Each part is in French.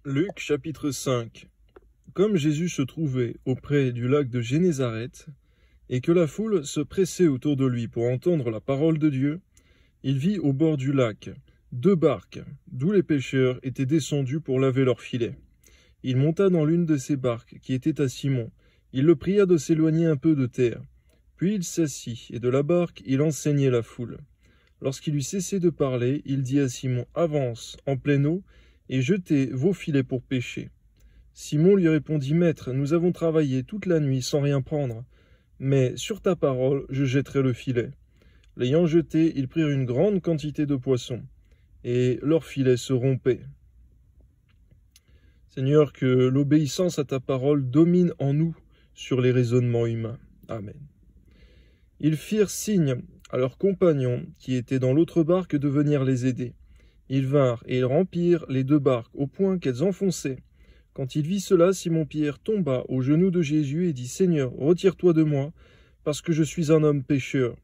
Luc chapitre 5. Comme Jésus se trouvait auprès du lac de Génézareth, et que la foule se pressait autour de lui pour entendre la parole de Dieu, il vit au bord du lac 2 barques, d'où les pêcheurs étaient descendus pour laver leurs filets. Il monta dans l'une de ces barques, qui était à Simon. Il le pria de s'éloigner un peu de terre. Puis il s'assit, et de la barque il enseignait la foule. Lorsqu'il eut cessé de parler, il dit à Simon, « Avance, en pleine eau, et jetez vos filets pour pêcher. » Simon lui répondit, « Maître, nous avons travaillé toute la nuit sans rien prendre, mais sur ta parole, je jetterai le filet. » L'ayant jeté, ils prirent une grande quantité de poissons, et leur filet se rompait. Seigneur, que l'obéissance à ta parole domine en nous sur les raisonnements humains. Amen. Ils firent signe à leurs compagnons qui étaient dans l'autre barque de venir les aider. Ils vinrent et ils remplirent les 2 barques au point qu'elles enfonçaient. Quand il vit cela, Simon-Pierre tomba aux genoux de Jésus et dit, « Seigneur, retire-toi de moi, parce que je suis un homme pécheur. »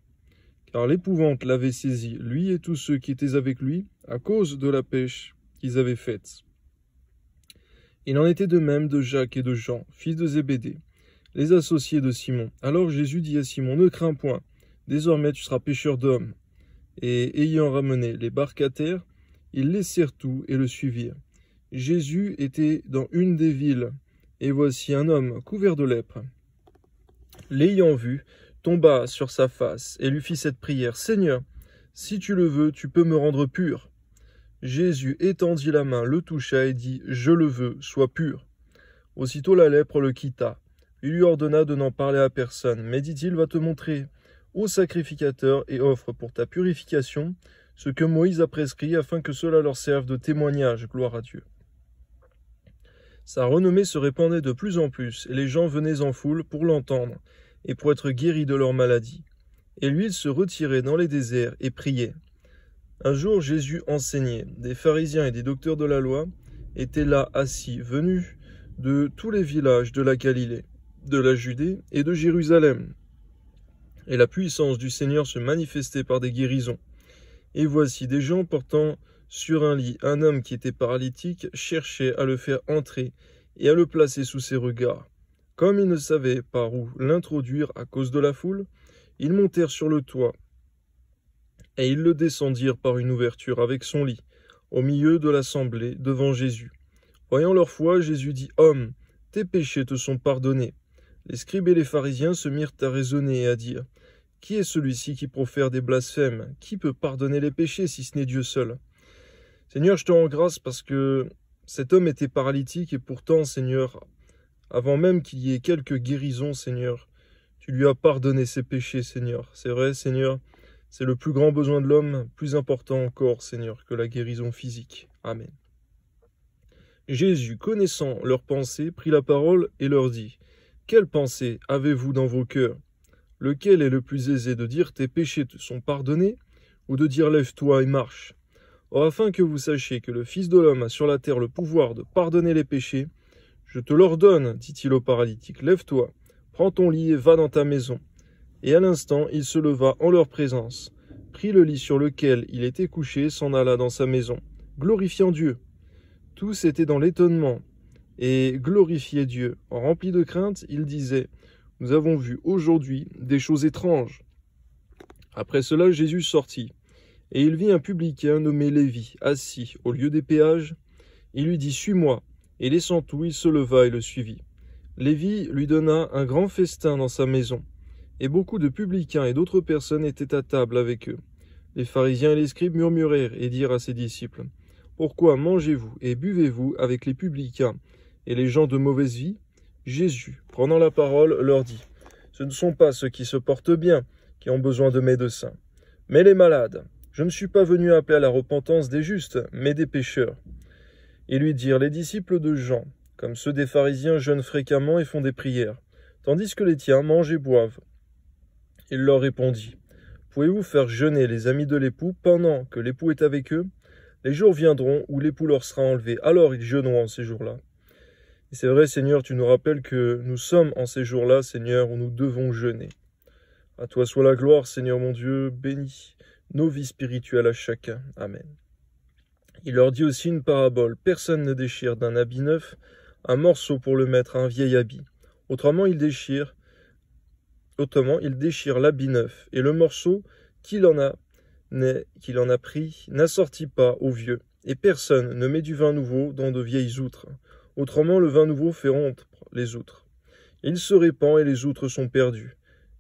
Car l'épouvante l'avait saisi, lui et tous ceux qui étaient avec lui, à cause de la pêche qu'ils avaient faite. Il en était de même de Jacques et de Jean, fils de Zébédée, les associés de Simon. Alors Jésus dit à Simon, « Ne crains point, désormais tu seras pêcheur d'hommes. » Et ayant ramené les barques à terre, ils laissèrent tout et le suivirent. Jésus était dans une des villes, et voici un homme couvert de lèpre. L'ayant vu, tomba sur sa face et lui fit cette prière, « Seigneur, si tu le veux, tu peux me rendre pur. » Jésus étendit la main, le toucha et dit, « Je le veux, sois pur. » Aussitôt la lèpre le quitta. Il lui ordonna de n'en parler à personne, mais dit-il, « Va te montrer au sacrificateur et offre pour ta purification ce que Moïse a prescrit afin que cela leur serve de témoignage, gloire à Dieu. » Sa renommée se répandait de plus en plus, et les gens venaient en foule pour l'entendre et pour être guéris de leur maladie. Et lui, il se retirait dans les déserts et priait. Un jour, Jésus enseignait. Des pharisiens et des docteurs de la loi étaient là assis, venus de tous les villages de la Galilée, de la Judée et de Jérusalem. Et la puissance du Seigneur se manifestait par des guérisons. Et voici des gens portant sur un lit un homme qui était paralytique cherchaient à le faire entrer et à le placer sous ses regards. Comme ils ne savaient par où l'introduire à cause de la foule, ils montèrent sur le toit et ils le descendirent par une ouverture avec son lit, au milieu de l'assemblée, devant Jésus. Voyant leur foi, Jésus dit, « Homme, tes péchés te sont pardonnés. » Les scribes et les pharisiens se mirent à raisonner et à dire, « Qui est celui-ci qui profère des blasphèmes? Qui peut pardonner les péchés si ce n'est Dieu seul? » Seigneur, je te rends grâce parce que cet homme était paralytique et pourtant, Seigneur, avant même qu'il y ait quelques guérisons, Seigneur, tu lui as pardonné ses péchés, Seigneur. C'est vrai, Seigneur, c'est le plus grand besoin de l'homme, plus important encore, Seigneur, que la guérison physique. Amen. Jésus, connaissant leurs pensées, prit la parole et leur dit, « Quelles pensées avez-vous dans vos cœurs? Lequel est le plus aisé de dire tes péchés te sont pardonnés ou de dire lève-toi et marche? Or, afin que vous sachiez que le Fils de l'homme a sur la terre le pouvoir de pardonner les péchés, je te l'ordonne, dit-il au paralytique, lève-toi, prends ton lit et va dans ta maison. Et à l'instant, il se leva en leur présence, prit le lit sur lequel il était couché, s'en alla dans sa maison, glorifiant Dieu. Tous étaient dans l'étonnement et glorifiaient Dieu. Remplis de crainte, ils disaient, nous avons vu aujourd'hui des choses étranges. Après cela, Jésus sortit, et il vit un publicain nommé Lévi, assis au lieu des péages. Il lui dit, suis-moi, et laissant tout, il se leva et le suivit. Lévi lui donna un grand festin dans sa maison, et beaucoup de publicains et d'autres personnes étaient à table avec eux. Les pharisiens et les scribes murmurèrent et dirent à ses disciples, pourquoi mangez-vous et buvez-vous avec les publicains et les gens de mauvaise vie? Jésus, prenant la parole, leur dit, ce ne sont pas ceux qui se portent bien qui ont besoin de médecins, mais les malades. Je ne suis pas venu appeler à la repentance des justes, mais des pécheurs. Ils lui dirent, les disciples de Jean, comme ceux des pharisiens, jeûnent fréquemment et font des prières, tandis que les tiens mangent et boivent. Il leur répondit, pouvez-vous faire jeûner les amis de l'époux pendant que l'époux est avec eux? Les jours viendront où l'époux leur sera enlevé, alors ils jeûneront en ces jours-là. Et c'est vrai, Seigneur, tu nous rappelles que nous sommes en ces jours-là, Seigneur, où nous devons jeûner. À toi soit la gloire, Seigneur mon Dieu, bénis nos vies spirituelles à chacun. Amen. Il leur dit aussi une parabole. Personne ne déchire d'un habit neuf un morceau pour le mettre à un vieil habit. Autrement, il déchire l'habit neuf, et le morceau qu'il en a pris n'assortit pas au vieux. Et personne ne met du vin nouveau dans de vieilles outres. Autrement, le vin nouveau fait rompre les outres. Il se répand et les outres sont perdues.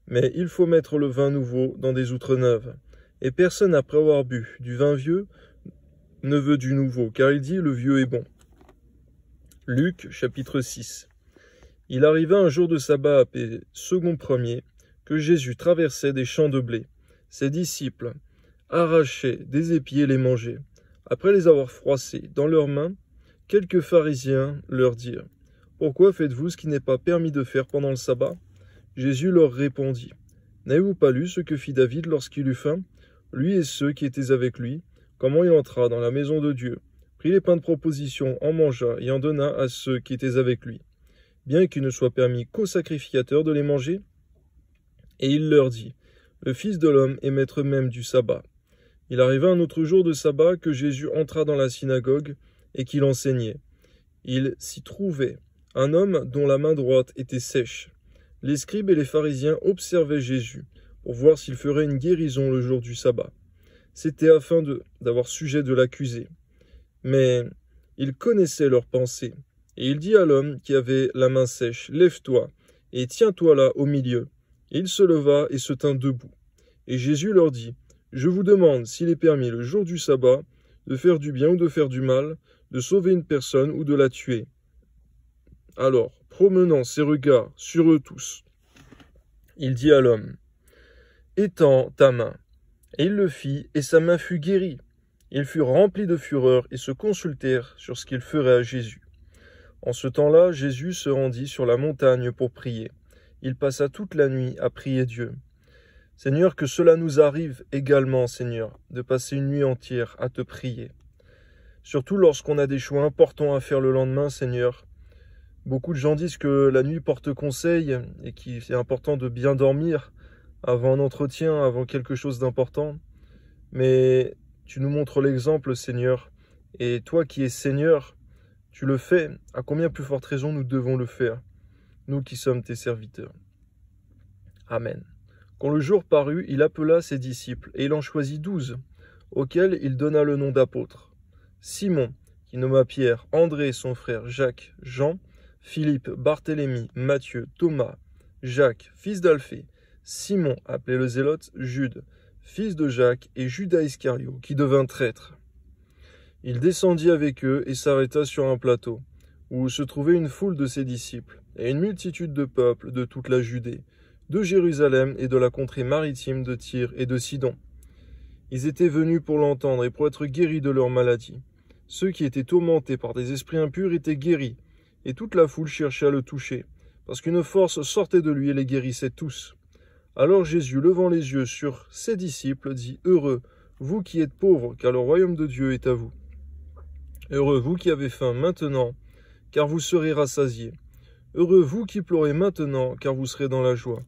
Mais il faut mettre le vin nouveau dans des outres neuves. Et personne, après avoir bu du vin vieux, ne veut du nouveau, car il dit le vieux est bon. Luc, chapitre 6. Il arriva un jour de sabbat appelé second premier, que Jésus traversait des champs de blé. Ses disciples arrachaient des épis et les mangeaient. Après les avoir froissés dans leurs mains, quelques pharisiens leur dirent « Pourquoi faites-vous ce qui n'est pas permis de faire pendant le sabbat ?» Jésus leur répondit « N'avez-vous pas lu ce que fit David lorsqu'il eut faim, lui et ceux qui étaient avec lui, comment il entra dans la maison de Dieu, prit les pains de proposition, en mangea et en donna à ceux qui étaient avec lui, bien qu'il ne soit permis qu'aux sacrificateurs de les manger ?» Et il leur dit « Le Fils de l'homme est maître même du sabbat. » Il arriva un autre jour de sabbat que Jésus entra dans la synagogue et qu'il enseignait. Il s'y trouvait un homme dont la main droite était sèche. Les scribes et les pharisiens observaient Jésus pour voir s'il ferait une guérison le jour du sabbat. C'était afin d'avoir sujet de l'accuser. Mais il connaissait leurs pensées. Et il dit à l'homme qui avait la main sèche, « Lève-toi et tiens-toi là au milieu. » Et il se leva et se tint debout. Et Jésus leur dit, « Je vous demande s'il est permis le jour du sabbat de faire du bien ou de faire du mal, de sauver une personne ou de la tuer. » Alors, promenant ses regards sur eux tous, il dit à l'homme, « Étends ta main. » Et il le fit, et sa main fut guérie. Ils furent remplis de fureur et se consultèrent sur ce qu'ils feraient à Jésus. En ce temps-là, Jésus se rendit sur la montagne pour prier. Il passa toute la nuit à prier Dieu. Seigneur, que cela nous arrive également, Seigneur, de passer une nuit entière à te prier. Surtout lorsqu'on a des choix importants à faire le lendemain, Seigneur. Beaucoup de gens disent que la nuit porte conseil et qu'il est important de bien dormir avant un entretien, avant quelque chose d'important. Mais tu nous montres l'exemple, Seigneur. Et toi qui es Seigneur, tu le fais. À combien plus forte raison nous devons le faire, nous qui sommes tes serviteurs. Amen. Quand le jour parut, il appela ses disciples, et il en choisit 12, auxquels il donna le nom d'apôtres. Simon, qui nomma Pierre, André son frère, Jacques, Jean, Philippe, Barthélemy, Matthieu, Thomas, Jacques, fils d'Alphée, Simon, appelé le Zélote, Jude, fils de Jacques, et Judas Iscario, qui devint traître. Il descendit avec eux et s'arrêta sur un plateau, où se trouvait une foule de ses disciples, et une multitude de peuples de toute la Judée, de Jérusalem et de la contrée maritime de Tyr et de Sidon. Ils étaient venus pour l'entendre et pour être guéris de leur maladie. Ceux qui étaient tourmentés par des esprits impurs étaient guéris, et toute la foule cherchait à le toucher, parce qu'une force sortait de lui et les guérissait tous. Alors Jésus, levant les yeux sur ses disciples, dit « Heureux, vous qui êtes pauvres, car le royaume de Dieu est à vous. Heureux, vous qui avez faim maintenant, car vous serez rassasiés. Heureux, vous qui pleurez maintenant, car vous serez dans la joie.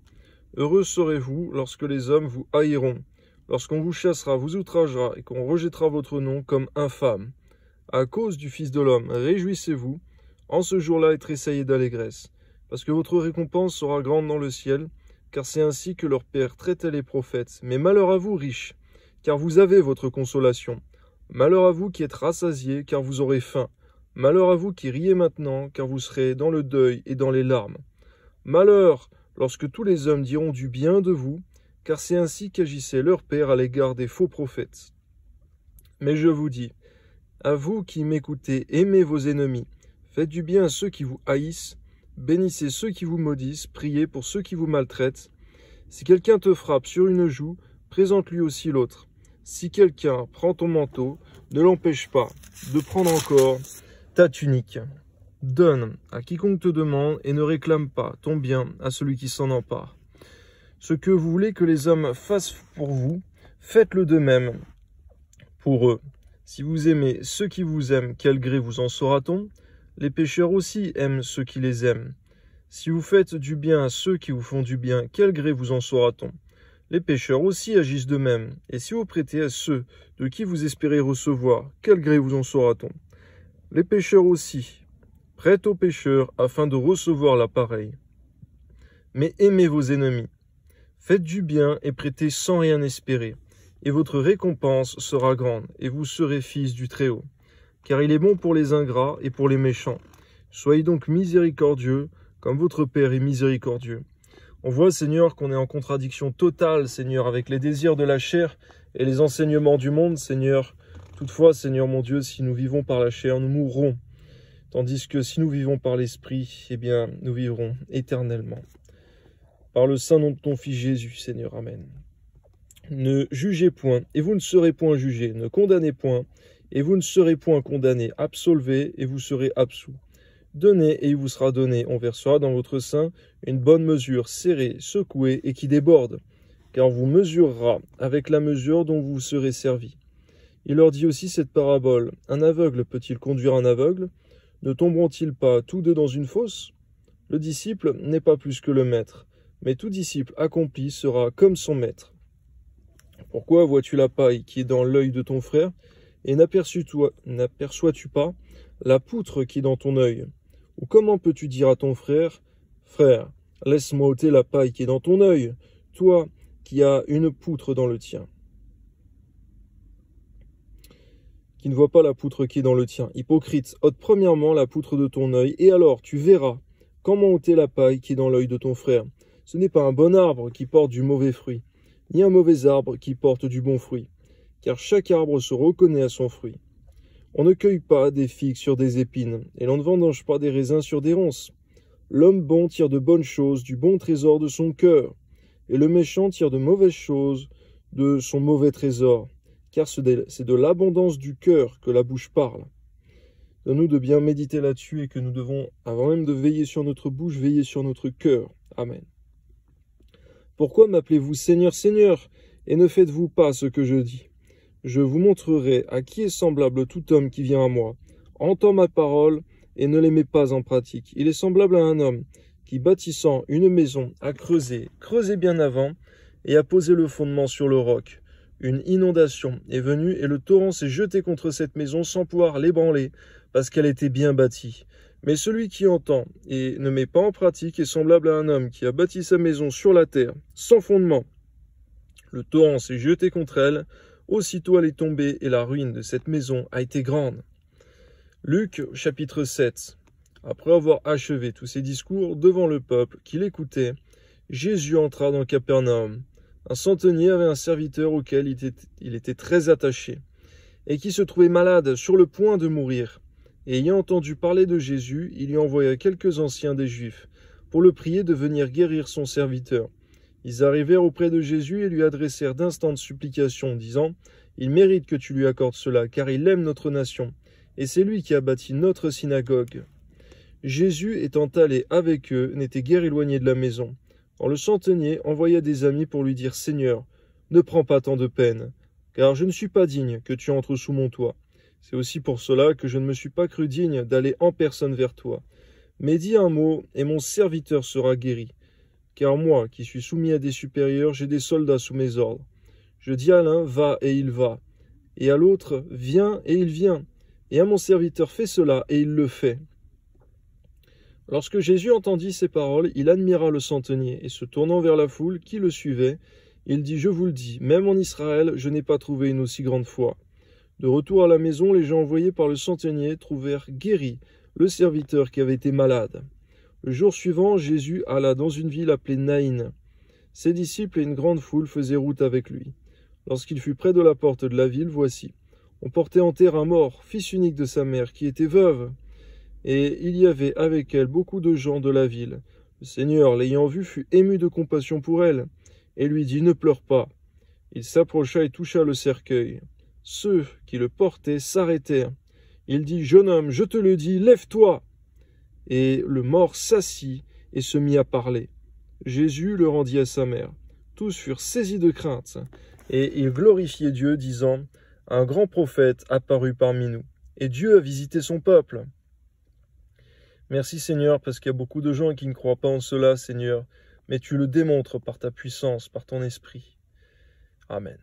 Heureux serez-vous lorsque les hommes vous haïront, lorsqu'on vous chassera, vous outragera, et qu'on rejettera votre nom comme infâme. À cause du Fils de l'homme, réjouissez-vous, en ce jour-là, et tressaillez d'allégresse, parce que votre récompense sera grande dans le ciel, car c'est ainsi que leur Père traitait les prophètes. Mais malheur à vous, riches, car vous avez votre consolation. Malheur à vous qui êtes rassasiés, car vous aurez faim. Malheur à vous qui riez maintenant, car vous serez dans le deuil et dans les larmes. Malheur lorsque tous les hommes diront du bien de vous, car c'est ainsi qu'agissait leur Père à l'égard des faux prophètes. Mais je vous dis, à vous qui m'écoutez, aimez vos ennemis, faites du bien à ceux qui vous haïssent, bénissez ceux qui vous maudissent, priez pour ceux qui vous maltraitent. Si quelqu'un te frappe sur une joue, présente-lui aussi l'autre. Si quelqu'un prend ton manteau, ne l'empêche pas de prendre encore ta tunique. Donne à quiconque te demande et ne réclame pas ton bien à celui qui s'en empare. Ce que vous voulez que les hommes fassent pour vous, faites-le de même pour eux. Si vous aimez ceux qui vous aiment, quel gré vous en saura-t-on? Les pécheurs aussi aiment ceux qui les aiment. Si vous faites du bien à ceux qui vous font du bien, quel gré vous en saura-t-on? Les pécheurs aussi agissent de même, et si vous prêtez à ceux de qui vous espérez recevoir, quel gré vous en saura-t-on? Les pécheurs aussi prêtent aux pécheurs afin de recevoir la pareille. Mais aimez vos ennemis, faites du bien et prêtez sans rien espérer, et votre récompense sera grande, et vous serez fils du Très-Haut. Car il est bon pour les ingrats et pour les méchants. Soyez donc miséricordieux, comme votre Père est miséricordieux. On voit, Seigneur, qu'on est en contradiction totale, Seigneur, avec les désirs de la chair et les enseignements du monde, Seigneur. Toutefois, Seigneur mon Dieu, si nous vivons par la chair, nous mourrons. Tandis que si nous vivons par l'Esprit, eh bien, nous vivrons éternellement. Par le saint nom de ton Fils Jésus, Seigneur, Amen. Ne jugez point, et vous ne serez point jugés. Ne condamnez point, et vous ne serez point condamnés. Absolvez, et vous serez absous. Donnez, et il vous sera donné. On versera dans votre sein une bonne mesure, serrée, secouée, et qui déborde. Car on vous mesurera avec la mesure dont vous serez servis. Il leur dit aussi cette parabole. Un aveugle peut-il conduire un aveugle? Ne tomberont-ils pas tous deux dans une fosse? Le disciple n'est pas plus que le maître, mais tout disciple accompli sera comme son maître. Pourquoi vois-tu la paille qui est dans l'œil de ton frère, et n'aperçois-tu pas la poutre qui est dans ton œil? Ou comment peux-tu dire à ton frère, « Frère, laisse-moi ôter la paille qui est dans ton œil, toi qui as une poutre dans le tien ?» Qui ne voit pas la poutre qui est dans le tien. Hypocrite, ôte premièrement la poutre de ton œil, et alors tu verras comment ôter la paille qui est dans l'œil de ton frère. Ce n'est pas un bon arbre qui porte du mauvais fruit, ni un mauvais arbre qui porte du bon fruit, car chaque arbre se reconnaît à son fruit. On ne cueille pas des figues sur des épines, et l'on ne vendange pas des raisins sur des ronces. L'homme bon tire de bonnes choses du bon trésor de son cœur, et le méchant tire de mauvaises choses de son mauvais trésor, car c'est de l'abondance du cœur que la bouche parle. Donne-nous de bien méditer là-dessus et que nous devons, avant même de veiller sur notre bouche, veiller sur notre cœur. Amen. Pourquoi m'appelez-vous Seigneur, Seigneur, et ne faites-vous pas ce que je dis? Je vous montrerai à qui est semblable tout homme qui vient à moi, entend ma parole et ne les met pas en pratique. Il est semblable à un homme qui, bâtissant une maison, a creusé bien avant, et a posé le fondement sur le roc. Une inondation est venue et le torrent s'est jeté contre cette maison sans pouvoir l'ébranler, parce qu'elle était bien bâtie. Mais celui qui entend et ne met pas en pratique est semblable à un homme qui a bâti sa maison sur la terre, sans fondement. Le torrent s'est jeté contre elle, aussitôt elle est tombée et la ruine de cette maison a été grande. Luc chapitre 7. Après avoir achevé tous ses discours devant le peuple qui l'écoutait, Jésus entra dans Capernaum. Un centenier avait un serviteur auquel il était très attaché, et qui se trouvait malade, sur le point de mourir. Et ayant entendu parler de Jésus, il lui envoya quelques anciens des Juifs, pour le prier de venir guérir son serviteur. Ils arrivèrent auprès de Jésus et lui adressèrent d'instantes supplications, disant « Il mérite que tu lui accordes cela, car il aime notre nation, et c'est lui qui a bâti notre synagogue. » Jésus, étant allé avec eux, n'était guère éloigné de la maison. Quand le centenier envoya des amis pour lui dire « Seigneur, ne prends pas tant de peine, car je ne suis pas digne que tu entres sous mon toit. C'est aussi pour cela que je ne me suis pas cru digne d'aller en personne vers toi. Mais dis un mot, et mon serviteur sera guéri. Car moi, qui suis soumis à des supérieurs, j'ai des soldats sous mes ordres. Je dis à l'un, va, et il va. Et à l'autre, viens, et il vient. Et à mon serviteur, fais cela, et il le fait. » Lorsque Jésus entendit ces paroles, il admira le centenier, et se tournant vers la foule qui le suivait, il dit « Je vous le dis, même en Israël, je n'ai pas trouvé une aussi grande foi. » De retour à la maison, les gens envoyés par le centenier trouvèrent guéri le serviteur qui avait été malade. Le jour suivant, Jésus alla dans une ville appelée Naïn. Ses disciples et une grande foule faisaient route avec lui. Lorsqu'il fut près de la porte de la ville, voici, on portait en terre un mort, fils unique de sa mère, qui était veuve. Et il y avait avec elle beaucoup de gens de la ville. Le Seigneur, l'ayant vue, fut ému de compassion pour elle, et lui dit « Ne pleure pas ». Il s'approcha et toucha le cercueil. Ceux qui le portaient s'arrêtèrent. Il dit « Jeune homme, je te le dis, lève-toi !» Et le mort s'assit et se mit à parler. Jésus le rendit à sa mère. Tous furent saisis de crainte, et ils glorifiaient Dieu, disant « Un grand prophète apparut parmi nous, et Dieu a visité son peuple. » Merci Seigneur, parce qu'il y a beaucoup de gens qui ne croient pas en cela, Seigneur, mais tu le démontres par ta puissance, par ton esprit. Amen.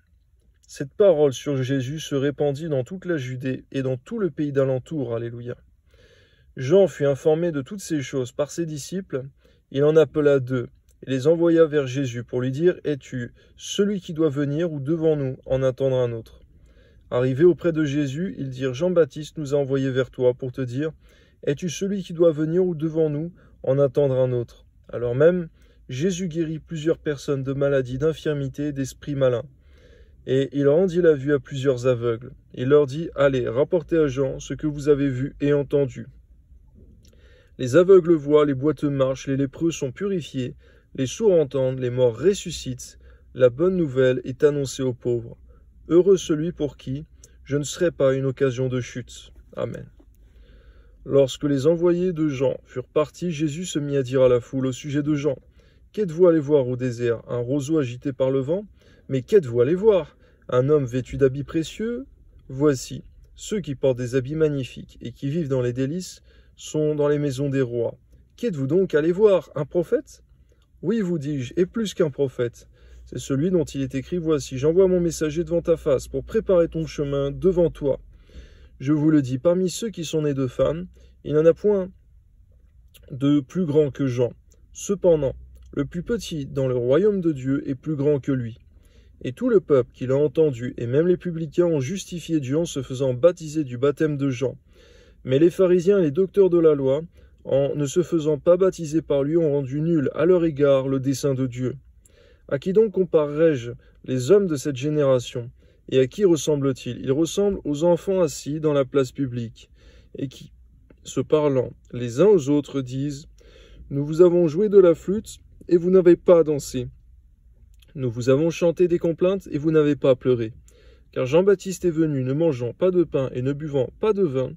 Cette parole sur Jésus se répandit dans toute la Judée et dans tout le pays d'alentour. Alléluia. Jean fut informé de toutes ces choses par ses disciples. Il en appela 2 et les envoya vers Jésus pour lui dire « Es-tu celui qui doit venir ou devons-nous en attendre un autre ?» Arrivés auprès de Jésus, ils dirent « Jean-Baptiste nous a envoyés vers toi pour te dire « Es-tu celui qui doit venir ou devons-nous en attendre un autre ?» Alors même, Jésus guérit plusieurs personnes de maladies, d'infirmités et d'esprits malins. Et il rendit la vue à plusieurs aveugles. Il leur dit « Allez, rapportez à Jean ce que vous avez vu et entendu. » Les aveugles voient, les boiteux marchent, les lépreux sont purifiés, les sourds entendent, les morts ressuscitent. La bonne nouvelle est annoncée aux pauvres. Heureux celui pour qui je ne serai pas une occasion de chute. Amen. Lorsque les envoyés de Jean furent partis, Jésus se mit à dire à la foule au sujet de Jean « Qu'êtes-vous allé voir au désert? Un roseau agité par le vent? Mais qu'êtes-vous allé voir? Un homme vêtu d'habits précieux? Voici, ceux qui portent des habits magnifiques et qui vivent dans les délices sont dans les maisons des rois. Qu'êtes-vous donc allé voir? Un prophète? Oui, vous dis-je, et plus qu'un prophète. C'est celui dont il est écrit « Voici, j'envoie mon messager devant ta face pour préparer ton chemin devant toi. » Je vous le dis, parmi ceux qui sont nés de femmes, il n'y en a point de plus grand que Jean. Cependant, le plus petit dans le royaume de Dieu est plus grand que lui. Et tout le peuple qui l'a entendu, et même les publicains, ont justifié Dieu en se faisant baptiser du baptême de Jean. Mais les pharisiens et les docteurs de la loi, en ne se faisant pas baptiser par lui, ont rendu nul à leur égard le dessein de Dieu. À qui donc comparerai-je les hommes de cette génération? Et à qui ressemblent-ils? Ils ressemblent aux enfants assis dans la place publique, et qui, se parlant les uns aux autres, disent « Nous vous avons joué de la flûte, et vous n'avez pas dansé. Nous vous avons chanté des complaintes, et vous n'avez pas pleuré. Car Jean-Baptiste est venu, ne mangeant pas de pain et ne buvant pas de vin,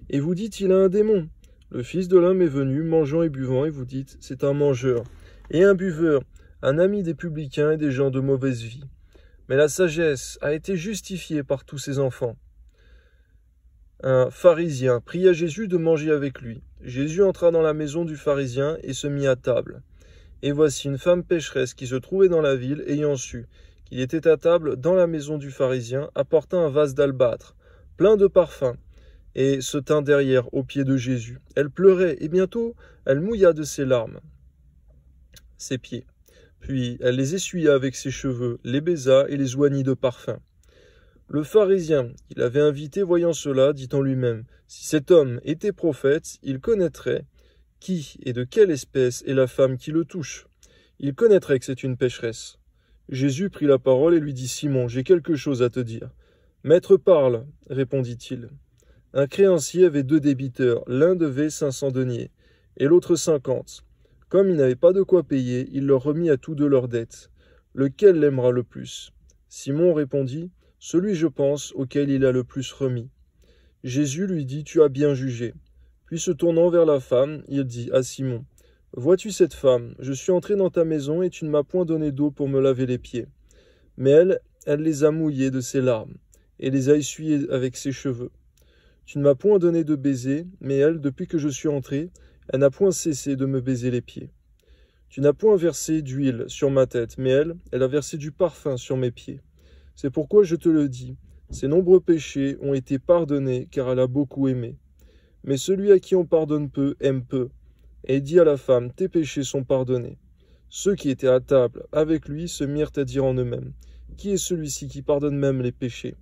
et vous dites, il a un démon. Le Fils de l'homme est venu, mangeant et buvant, et vous dites, c'est un mangeur et un buveur, un ami des publicains et des gens de mauvaise vie. Mais la sagesse a été justifiée par tous ses enfants. » Un pharisien pria Jésus de manger avec lui. Jésus entra dans la maison du pharisien et se mit à table. Et voici une femme pécheresse qui se trouvait dans la ville, ayant su qu'il était à table dans la maison du pharisien, apporta un vase d'albâtre, plein de parfums, et se tint derrière aux pieds de Jésus. Elle pleurait, et bientôt elle mouilla de ses larmes ses pieds. Puis elle les essuya avec ses cheveux, les baisa et les oignit de parfum. Le pharisien qui l'avait invité, voyant cela, dit en lui-même, « Si cet homme était prophète, il connaîtrait qui et de quelle espèce est la femme qui le touche. Il connaîtrait que c'est une pécheresse. » Jésus prit la parole et lui dit, « Simon, j'ai quelque chose à te dire. »« Maître, parle, répondit-il. Un créancier avait 2 débiteurs, l'un devait 500 deniers, et l'autre 50. Comme il n'avait pas de quoi payer, il leur remit à tous 2 leurs dettes. Lequel l'aimera le plus? Simon répondit, « Celui, je pense, auquel il a le plus remis. » Jésus lui dit, « Tu as bien jugé. » Puis se tournant vers la femme, il dit à Simon, « Vois-tu cette femme? Je suis entré dans ta maison et tu ne m'as point donné d'eau pour me laver les pieds. Mais elle les a mouillés de ses larmes et les a essuyés avec ses cheveux. Tu ne m'as point donné de baiser, mais elle, depuis que je suis entré, elle n'a point cessé de me baiser les pieds. Tu n'as point versé d'huile sur ma tête, mais elle a versé du parfum sur mes pieds. C'est pourquoi je te le dis, ses nombreux péchés ont été pardonnés, car elle a beaucoup aimé. Mais celui à qui on pardonne peu, aime peu. Et dit à la femme, tes péchés sont pardonnés. Ceux qui étaient à table avec lui se mirent à dire en eux-mêmes, qui est celui-ci qui pardonne même les péchés?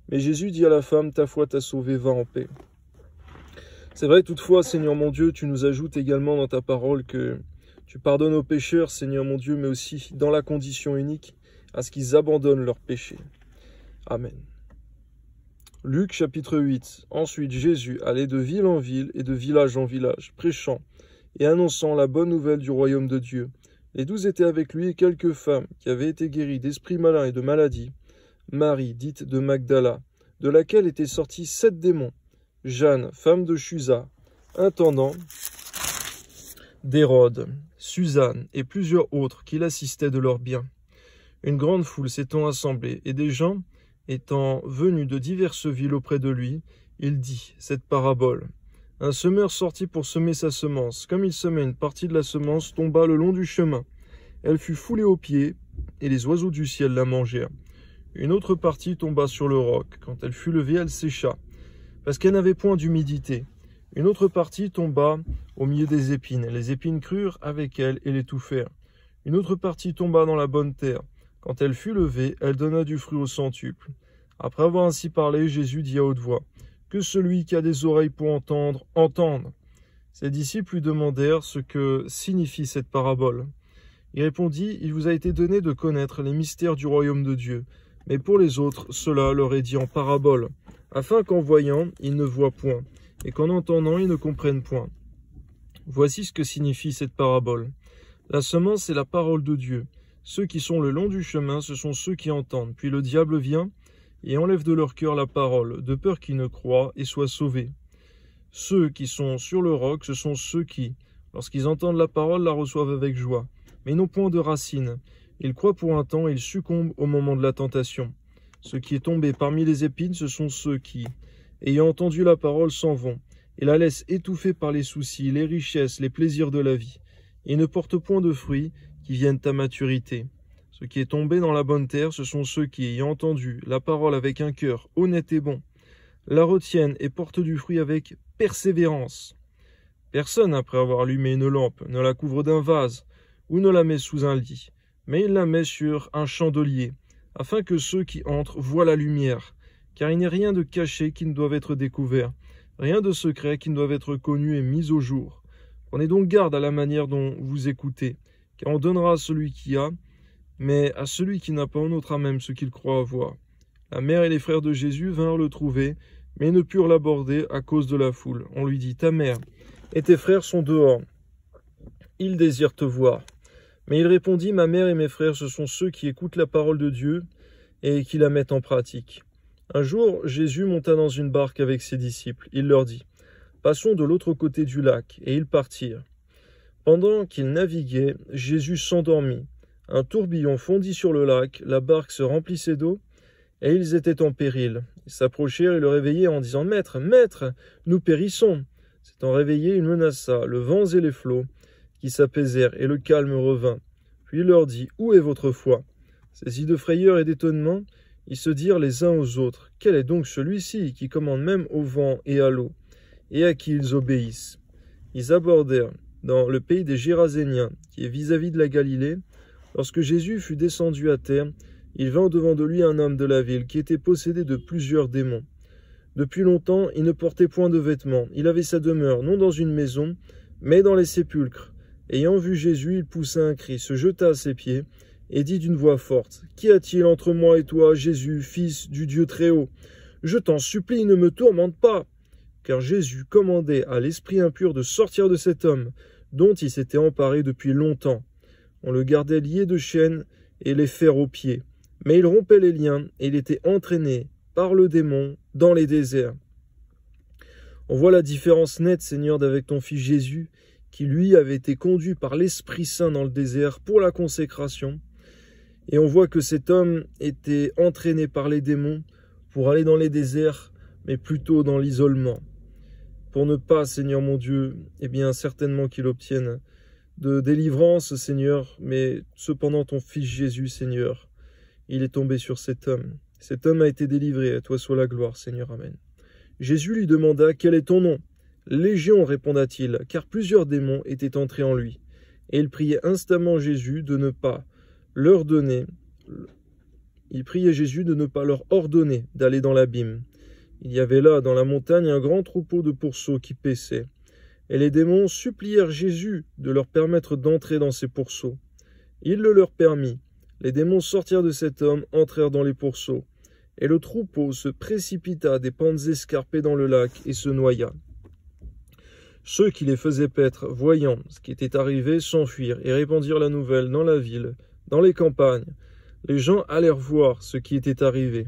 Mais Jésus dit à la femme, ta foi t'a sauvée, va en paix. C'est vrai, toutefois, Seigneur mon Dieu, tu nous ajoutes également dans ta parole que tu pardonnes aux pécheurs, Seigneur mon Dieu, mais aussi dans la condition unique, à ce qu'ils abandonnent leurs péchés. Amen. Luc chapitre 8. Ensuite Jésus allait de ville en ville et de village en village, prêchant et annonçant la bonne nouvelle du royaume de Dieu. Les 12 étaient avec lui et quelques femmes qui avaient été guéries d'esprits malins et de maladies. Marie, dite de Magdala, de laquelle étaient sortis 7 démons. Jeanne, femme de Chuza, intendant d'Hérode, Suzanne et plusieurs autres qui l'assistaient de leurs biens. Une grande foule s'étant assemblée et des gens étant venus de diverses villes auprès de lui, il dit cette parabole. Un semeur sortit pour semer sa semence. Comme il semait, une partie de la semence tomba le long du chemin. Elle fut foulée aux pieds, et les oiseaux du ciel la mangèrent. Une autre partie tomba sur le roc. Quand elle fut levée, elle sécha, parce qu'elle n'avait point d'humidité. Une autre partie tomba au milieu des épines. Les épines crurent avec elle et l'étouffèrent. Une autre partie tomba dans la bonne terre. Quand elle fut levée, elle donna du fruit au centuple. Après avoir ainsi parlé, Jésus dit à haute voix, « Que celui qui a des oreilles pour entendre, entende. » Ses disciples lui demandèrent ce que signifie cette parabole. Il répondit, « Il vous a été donné de connaître les mystères du royaume de Dieu, mais pour les autres, cela leur est dit en parabole, afin qu'en voyant, ils ne voient point, et qu'en entendant, ils ne comprennent point. Voici ce que signifie cette parabole. La semence est la parole de Dieu. Ceux qui sont le long du chemin, ce sont ceux qui entendent. Puis le diable vient et enlève de leur cœur la parole, de peur qu'ils ne croient et soient sauvés. Ceux qui sont sur le roc, ce sont ceux qui, lorsqu'ils entendent la parole, la reçoivent avec joie, mais n'ont point de racines. Ils croient pour un temps et ils succombent au moment de la tentation. Ce qui est tombé parmi les épines, ce sont ceux qui, ayant entendu la parole, s'en vont, et la laissent étouffée par les soucis, les richesses, les plaisirs de la vie, et ne portent point de fruits qui viennent à maturité. Ce qui est tombé dans la bonne terre, ce sont ceux qui, ayant entendu la parole avec un cœur honnête et bon, la retiennent et portent du fruit avec persévérance. Personne, après avoir allumé une lampe, ne la couvre d'un vase ou ne la met sous un lit, mais il la met sur un chandelier, afin que ceux qui entrent voient la lumière, car il n'est rien de caché qui ne doive être découvert, rien de secret qui ne doive être connu et mis au jour. Prenez donc garde à la manière dont vous écoutez, car on donnera à celui qui a, mais à celui qui n'a pas, on ôtera même ce qu'il croit avoir. La mère et les frères de Jésus vinrent le trouver, mais ne purent l'aborder à cause de la foule. On lui dit, « Ta mère et tes frères sont dehors. Ils désirent te voir. » Mais il répondit, « Ma mère et mes frères, ce sont ceux qui écoutent la parole de Dieu et qui la mettent en pratique. » Un jour, Jésus monta dans une barque avec ses disciples. Il leur dit, « Passons de l'autre côté du lac. » Et ils partirent. Pendant qu'ils naviguaient, Jésus s'endormit. Un tourbillon fondit sur le lac, la barque se remplissait d'eau, et ils étaient en péril. Ils s'approchèrent et le réveillaient en disant, « Maître, Maître, nous périssons. » S'étant réveillé, il menaça le vent et les flots, qui s'apaisèrent, et le calme revint. Puis il leur dit, « Où est votre foi ?» Saisis de frayeur et d'étonnement, ils se dirent les uns aux autres, « Quel est donc celui-ci qui commande même au vent et à l'eau, et à qui ils obéissent ?» Ils abordèrent dans le pays des Géraséniens, qui est vis-à-vis de la Galilée. Lorsque Jésus fut descendu à terre, il vint au-devant de lui un homme de la ville, qui était possédé de plusieurs démons. Depuis longtemps, il ne portait point de vêtements. Il avait sa demeure, non dans une maison, mais dans les sépulcres. Ayant vu Jésus, il poussa un cri, se jeta à ses pieds, et dit d'une voix forte, « Qu'y a-t-il entre moi et toi, Jésus, fils du Dieu Très-Haut? Je t'en supplie, ne me tourmente pas !» Car Jésus commandait à l'esprit impur de sortir de cet homme, dont il s'était emparé depuis longtemps. On le gardait lié de chaînes et les fers aux pieds. Mais il rompait les liens et il était entraîné par le démon dans les déserts. On voit la différence nette, Seigneur, d'avec ton Fils Jésus, qui lui avait été conduit par l'Esprit Saint dans le désert pour la consécration. Et on voit que cet homme était entraîné par les démons pour aller dans les déserts, mais plutôt dans l'isolement. Pour ne pas, Seigneur mon Dieu, eh bien certainement qu'il obtienne de délivrance, Seigneur, mais cependant ton Fils Jésus, Seigneur, il est tombé sur cet homme. Cet homme a été délivré, à toi soit la gloire, Seigneur, Amen. Jésus lui demanda, « Quel est ton nom ?» « Légion, répondit-il, car plusieurs démons étaient entrés en lui. Et il priait instamment Jésus de ne pas leur donner, leur ordonner d'aller dans l'abîme. Il y avait là, dans la montagne, un grand troupeau de pourceaux qui paissaient. Et les démons supplièrent Jésus de leur permettre d'entrer dans ces pourceaux. Il le leur permit. Les démons sortirent de cet homme, entrèrent dans les pourceaux. Et le troupeau se précipita des pentes escarpées dans le lac et se noya. Ceux qui les faisaient paître, voyant ce qui était arrivé, s'enfuirent et répandirent la nouvelle dans la ville, dans les campagnes. Les gens allèrent voir ce qui était arrivé.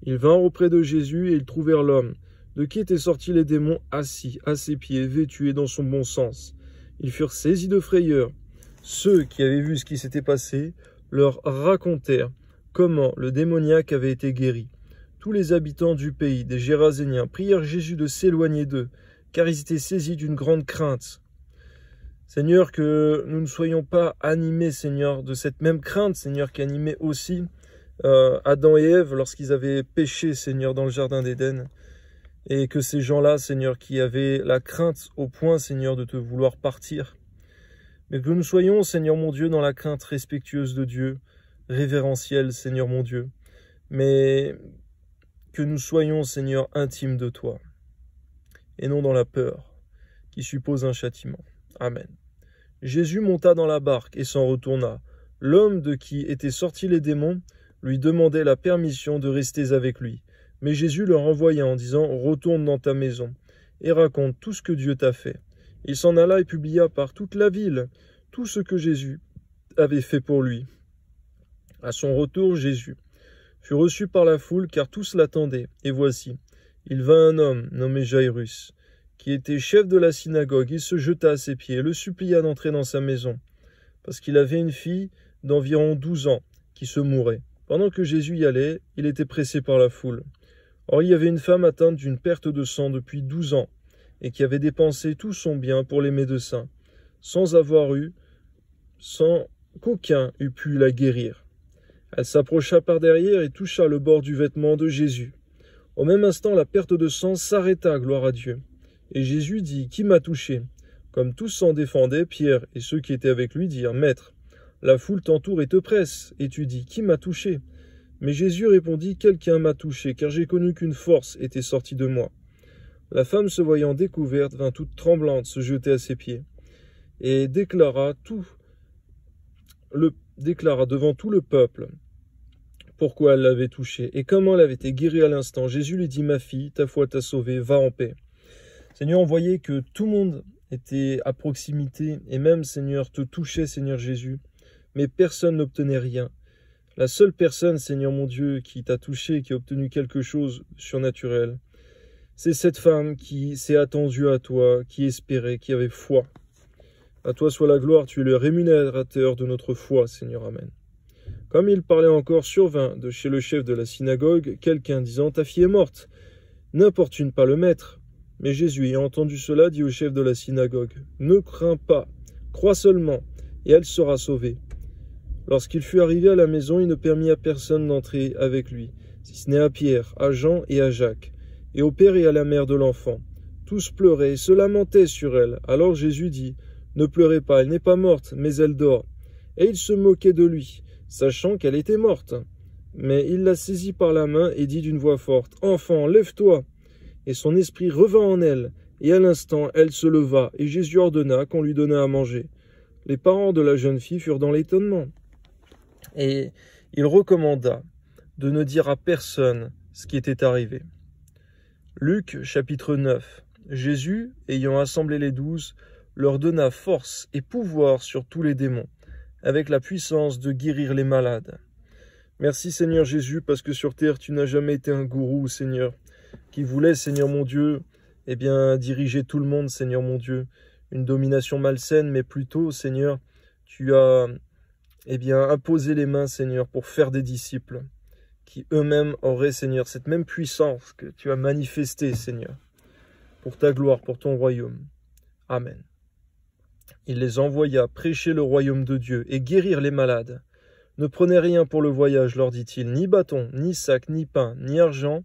Ils vinrent auprès de Jésus et ils trouvèrent l'homme, de qui étaient sortis les démons, assis à ses pieds, vêtu et dans son bon sens. Ils furent saisis de frayeur. Ceux qui avaient vu ce qui s'était passé leur racontèrent comment le démoniaque avait été guéri. Tous les habitants du pays des Géraséniens prièrent Jésus de s'éloigner d'eux, car ils étaient saisis d'une grande crainte. Seigneur, que nous ne soyons pas animés, Seigneur, de cette même crainte, Seigneur, qu'animaient aussi Adam et Ève lorsqu'ils avaient péché, Seigneur, dans le jardin d'Éden, et que ces gens-là, Seigneur, qui avaient la crainte au point, Seigneur, de te vouloir partir, mais que nous soyons, Seigneur mon Dieu, dans la crainte respectueuse de Dieu, révérentielle, Seigneur mon Dieu, mais que nous soyons, Seigneur, intimes de toi, et non dans la peur, qui suppose un châtiment. Amen. Jésus monta dans la barque et s'en retourna. L'homme de qui étaient sortis les démons lui demandait la permission de rester avec lui. Mais Jésus le renvoya en disant « Retourne dans ta maison et raconte tout ce que Dieu t'a fait. » Il s'en alla et publia par toute la ville tout ce que Jésus avait fait pour lui. À son retour, Jésus fut reçu par la foule, car tous l'attendaient. Et voici, il vint un homme nommé Jairus, qui était chef de la synagogue. Il se jeta à ses pieds et le supplia d'entrer dans sa maison, parce qu'il avait une fille d'environ 12 ans qui se mourait. Pendant que Jésus y allait, il était pressé par la foule. Or il y avait une femme atteinte d'une perte de sang depuis 12 ans, et qui avait dépensé tout son bien pour les médecins, sans qu'aucun eût pu la guérir. Elle s'approcha par derrière et toucha le bord du vêtement de Jésus. Au même instant, la perte de sang s'arrêta, gloire à Dieu. Et Jésus dit, « Qui m'a touché ?» Comme tous s'en défendaient, Pierre et ceux qui étaient avec lui dirent, « Maître, la foule t'entoure et te presse, et tu dis, qui m'a touché ?» Mais Jésus répondit, « Quelqu'un m'a touché, car j'ai connu qu'une force était sortie de moi. » La femme, se voyant découverte, vint toute tremblante se jeter à ses pieds, et déclara devant tout le peuple pourquoi elle l'avait touché, et comment elle avait été guérie à l'instant. Jésus lui dit, « Ma fille, ta foi t'a sauvée, va en paix. » Seigneur, on voyait que tout le monde était à proximité, et même, Seigneur, te touchait, Seigneur Jésus, mais personne n'obtenait rien. La seule personne, Seigneur mon Dieu, qui t'a touché, qui a obtenu quelque chose de surnaturel, c'est cette femme qui s'est attendue à toi, qui espérait, qui avait foi. À toi soit la gloire, tu es le rémunérateur de notre foi, Seigneur, Amen. Comme il parlait encore, survint de chez le chef de la synagogue quelqu'un disant, « Ta fille est morte, n'importune pas le maître. » Mais Jésus, ayant entendu cela, dit au chef de la synagogue, « Ne crains pas, crois seulement, et elle sera sauvée. » Lorsqu'il fut arrivé à la maison, il ne permit à personne d'entrer avec lui, si ce n'est à Pierre, à Jean et à Jacques, et au père et à la mère de l'enfant. Tous pleuraient et se lamentaient sur elle. Alors Jésus dit, « Ne pleurez pas, elle n'est pas morte, mais elle dort. » Et il se moquait de lui, sachant qu'elle était morte. Mais il la saisit par la main et dit d'une voix forte, « Enfant, lève-toi !» Et son esprit revint en elle, et à l'instant elle se leva, et Jésus ordonna qu'on lui donnât à manger. Les parents de la jeune fille furent dans l'étonnement. Et il recommanda de ne dire à personne ce qui était arrivé. Luc chapitre 9. Jésus, ayant assemblé les 12, leur donna force et pouvoir sur tous les démons, avec la puissance de guérir les malades. Merci Seigneur Jésus, parce que sur terre tu n'as jamais été un gourou, Seigneur, qui voulait, Seigneur mon Dieu, diriger tout le monde, Seigneur mon Dieu, une domination malsaine, mais plutôt, Seigneur, tu as imposé les mains, Seigneur, pour faire des disciples, qui eux-mêmes auraient, Seigneur, cette même puissance que tu as manifestée, Seigneur, pour ta gloire, pour ton royaume. Amen. Il les envoya prêcher le royaume de Dieu et guérir les malades. Ne prenez rien pour le voyage, leur dit-il, ni bâton, ni sac, ni pain, ni argent,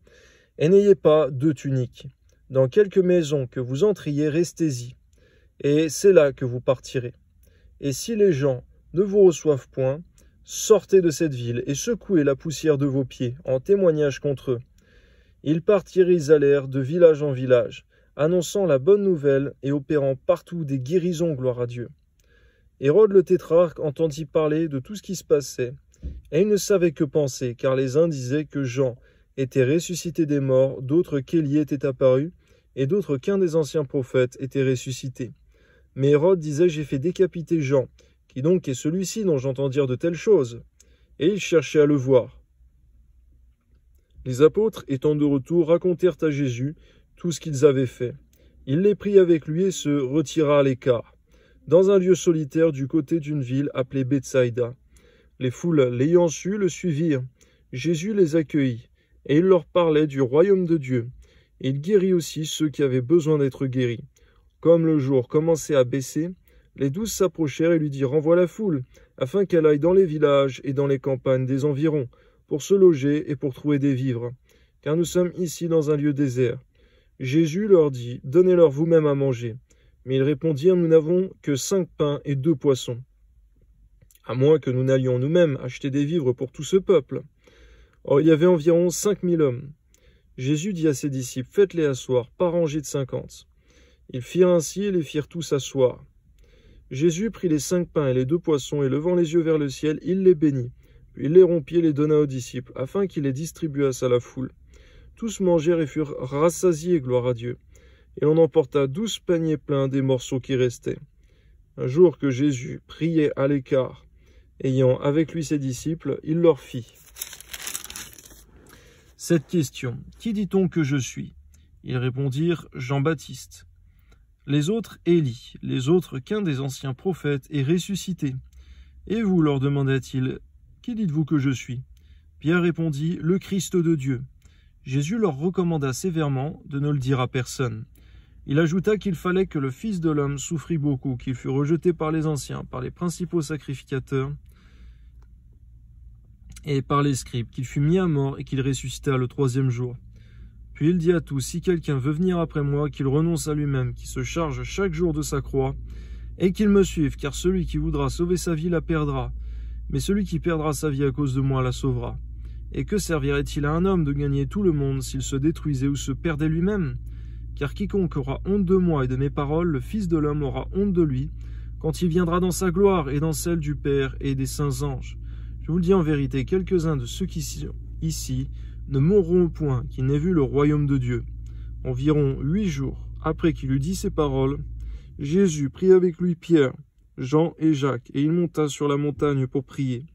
et n'ayez pas 2 tuniques. Dans quelque maison que vous entriez, restez-y, et c'est là que vous partirez. Et si les gens ne vous reçoivent point, sortez de cette ville et secouez la poussière de vos pieds, en témoignage contre eux. Ils partirent, ils allèrent de village en village, annonçant la bonne nouvelle et opérant partout des guérisons, gloire à Dieu. Hérode le tétrarque entendit parler de tout ce qui se passait, et il ne savait que penser, car les uns disaient que Jean était ressuscité des morts, d'autres qu'Élie était apparu, et d'autres qu'un des anciens prophètes était ressuscité. Mais Hérode disait, « J'ai fait décapiter Jean, qui donc est celui-ci dont j'entends dire de telles choses ?» Et il cherchait à le voir. Les apôtres, étant de retour, racontèrent à Jésus tout ce qu'ils avaient fait. Il les prit avec lui et se retira à l'écart, dans un lieu solitaire du côté d'une ville appelée Bethsaïda. Les foules l'ayant su le suivirent. Jésus les accueillit, et il leur parlait du royaume de Dieu. Et il guérit aussi ceux qui avaient besoin d'être guéris. Comme le jour commençait à baisser, les 12 s'approchèrent et lui dirent « Renvoie la foule, afin qu'elle aille dans les villages et dans les campagnes des environs, pour se loger et pour trouver des vivres, car nous sommes ici dans un lieu désert. » Jésus leur dit, « Donnez-leur vous-même à manger. » Mais ils répondirent, « Nous n'avons que 5 pains et 2 poissons. À moins que nous n'allions nous-mêmes acheter des vivres pour tout ce peuple. » Or, il y avait environ 5000 hommes. Jésus dit à ses disciples, « Faites-les asseoir, par rangées de 50. » Ils firent ainsi et les firent tous asseoir. Jésus prit les 5 pains et les 2 poissons, et levant les yeux vers le ciel, il les bénit. Puis il les rompit et les donna aux disciples, afin qu'ils les distribuassent à la foule. Tous mangèrent et furent rassasiés, gloire à Dieu. Et l'on emporta 12 paniers pleins des morceaux qui restaient. Un jour que Jésus priait à l'écart, ayant avec lui ses disciples, il leur fit cette question, « Qui dit-on que je suis ?» Ils répondirent, « Jean-Baptiste. » Les autres, Élie, les autres, qu'un des anciens prophètes est ressuscité. Et vous, leur demanda-t-il, qui dites-vous que je suis? Pierre répondit, le Christ de Dieu. Jésus leur recommanda sévèrement de ne le dire à personne. Il ajouta qu'il fallait que le Fils de l'homme souffrit beaucoup, qu'il fût rejeté par les anciens, par les principaux sacrificateurs et par les scribes, qu'il fût mis à mort et qu'il ressuscita le 3e jour. Puis il dit à tous, si quelqu'un veut venir après moi, qu'il renonce à lui-même, qu'il se charge chaque jour de sa croix, et qu'il me suive, car celui qui voudra sauver sa vie la perdra, mais celui qui perdra sa vie à cause de moi la sauvera. Et que servirait-il à un homme de gagner tout le monde s'il se détruisait ou se perdait lui-même? Car quiconque aura honte de moi et de mes paroles, le Fils de l'homme aura honte de lui, quand il viendra dans sa gloire et dans celle du Père et des saints anges. Je vous le dis en vérité, quelques-uns de ceux qui sont ici ne mourront point, qui n'aient vu le royaume de Dieu. » Environ 8 jours après qu'il eut dit ces paroles, Jésus prit avec lui Pierre, Jean et Jacques, et il monta sur la montagne pour prier.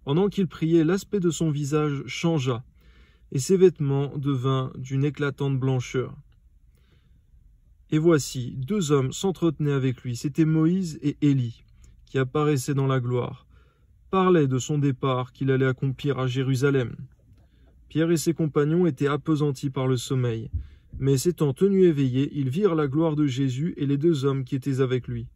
Pendant qu'il priait, l'aspect de son visage changea, et ses vêtements devinrent d'une éclatante blancheur. Et voici, 2 hommes s'entretenaient avec lui, c'étaient Moïse et Élie, qui apparaissaient dans la gloire, parlaient de son départ qu'il allait accomplir à Jérusalem. Pierre et ses compagnons étaient appesantis par le sommeil, mais s'étant tenus éveillés, ils virent la gloire de Jésus et les 2 hommes qui étaient avec lui.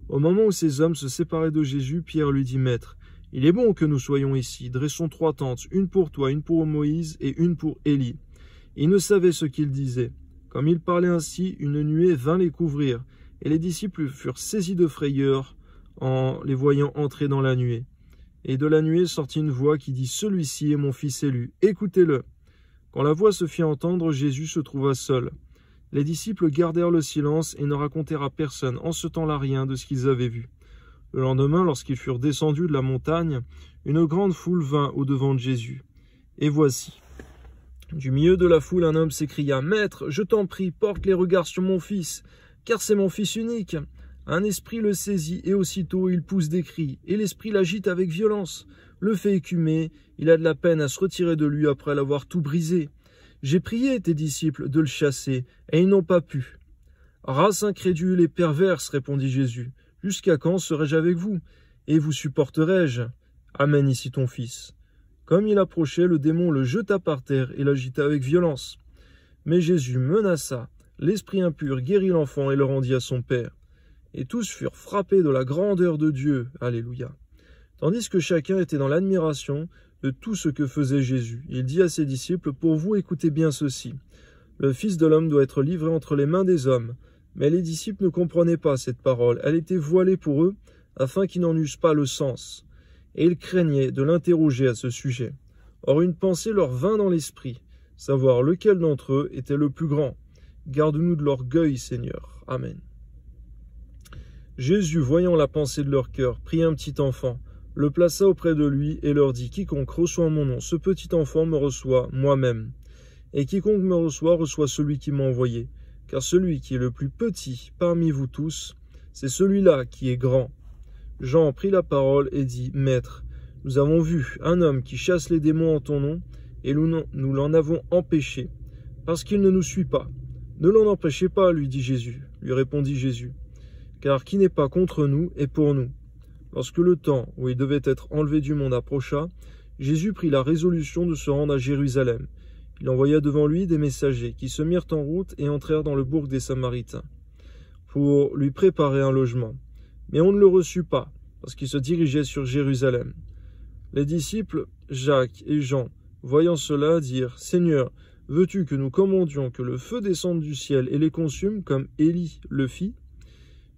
Au moment où ces hommes se séparaient de Jésus, Pierre lui dit, « Maître, il est bon que nous soyons ici. Dressons 3 tentes, une pour toi, une pour Moïse et une pour Élie. » Ils ne savaient ce qu'ils disaient. Comme il parlait ainsi, une nuée vint les couvrir, et les disciples furent saisis de frayeur en les voyant entrer dans la nuée. Et de la nuée sortit une voix qui dit, « Celui-ci est mon fils élu, écoutez-le. » Quand la voix se fit entendre, Jésus se trouva seul. Les disciples gardèrent le silence et ne racontèrent à personne en ce temps-là rien de ce qu'ils avaient vu. Le lendemain, lorsqu'ils furent descendus de la montagne, une grande foule vint au-devant de Jésus. Et voici, du milieu de la foule, un homme s'écria, « Maître, je t'en prie, porte les regards sur mon fils, car c'est mon fils unique. » Un esprit le saisit, et aussitôt il pousse des cris, et l'esprit l'agite avec violence, le fait écumer, il a de la peine à se retirer de lui après l'avoir tout brisé. J'ai prié tes disciples de le chasser, et ils n'ont pas pu. Race incrédule et perverse, répondit Jésus, jusqu'à quand serai-je avec vous, et vous supporterai-je? Amène ici ton fils. Comme il approchait, le démon le jeta par terre et l'agita avec violence. Mais Jésus menaça, l'esprit impur guérit l'enfant et le rendit à son père. Et tous furent frappés de la grandeur de Dieu. Alléluia. Tandis que chacun était dans l'admiration de tout ce que faisait Jésus. Il dit à ses disciples, « Pour vous, écoutez bien ceci. Le Fils de l'homme doit être livré entre les mains des hommes. » Mais les disciples ne comprenaient pas cette parole. Elle était voilée pour eux, afin qu'ils n'en eussent pas le sens. Et ils craignaient de l'interroger à ce sujet. Or une pensée leur vint dans l'esprit, savoir lequel d'entre eux était le plus grand. Garde-nous de l'orgueil, Seigneur. Amen. Jésus, voyant la pensée de leur cœur, prit un petit enfant, le plaça auprès de lui et leur dit, « Quiconque reçoit mon nom, ce petit enfant me reçoit moi-même. Et quiconque me reçoit celui qui m'a envoyé. Car celui qui est le plus petit parmi vous tous, c'est celui-là qui est grand. » Jean prit la parole et dit, « Maître, nous avons vu un homme qui chasse les démons en ton nom, et nous l'en avons empêché, parce qu'il ne nous suit pas. » « Ne l'en empêchez pas, lui répondit Jésus, car qui n'est pas contre nous est pour nous. » Lorsque le temps où il devait être enlevé du monde approcha, Jésus prit la résolution de se rendre à Jérusalem. Il envoya devant lui des messagers qui se mirent en route et entrèrent dans le bourg des Samaritains pour lui préparer un logement. Mais on ne le reçut pas, parce qu'il se dirigeait sur Jérusalem. Les disciples, Jacques et Jean, voyant cela, dirent « Seigneur, veux-tu que nous commandions que le feu descende du ciel et les consume, comme Élie le fit ?»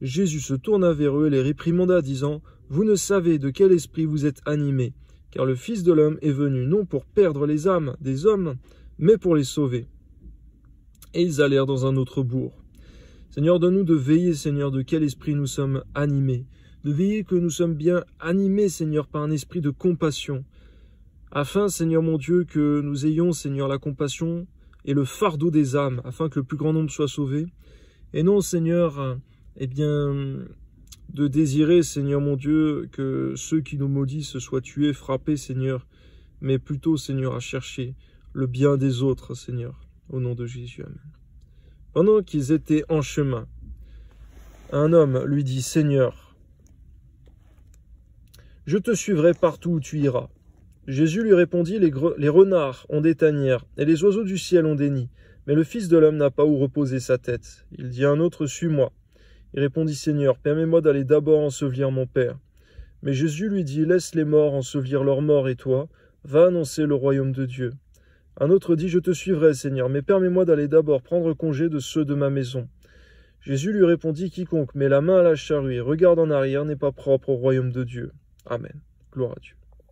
Jésus se tourna vers eux et les réprimanda, disant « Vous ne savez de quel esprit vous êtes animés, car le Fils de l'homme est venu non pour perdre les âmes des hommes, mais pour les sauver. » Et ils allèrent dans un autre bourg. Seigneur, donne-nous de veiller, Seigneur, de quel esprit nous sommes animés, de veiller que nous sommes bien animés, Seigneur, par un esprit de compassion, afin, Seigneur mon Dieu, que nous ayons, Seigneur, la compassion et le fardeau des âmes, afin que le plus grand nombre soit sauvé, et non, Seigneur, de désirer, Seigneur mon Dieu, que ceux qui nous maudissent soient tués, frappés, Seigneur, mais plutôt, Seigneur, à chercher le bien des autres, Seigneur, au nom de Jésus. Amen. Pendant qu'ils étaient en chemin, un homme lui dit « Seigneur, je te suivrai partout où tu iras. » Jésus lui répondit « Les renards ont des tanières, et les oiseaux du ciel ont des nids, mais le Fils de l'homme n'a pas où reposer sa tête. » Il dit à un autre « Suis-moi. » Il répondit « Seigneur, permets-moi d'aller d'abord ensevelir mon Père. » Mais Jésus lui dit « Laisse les morts ensevelir leurs morts, et toi, va annoncer le royaume de Dieu. » Un autre dit « Je te suivrai, Seigneur, mais permets-moi d'aller d'abord prendre congé de ceux de ma maison. » Jésus lui répondit « Quiconque met la main à la charrue et regarde en arrière n'est pas propre au royaume de Dieu. » Amen. Gloire à Dieu.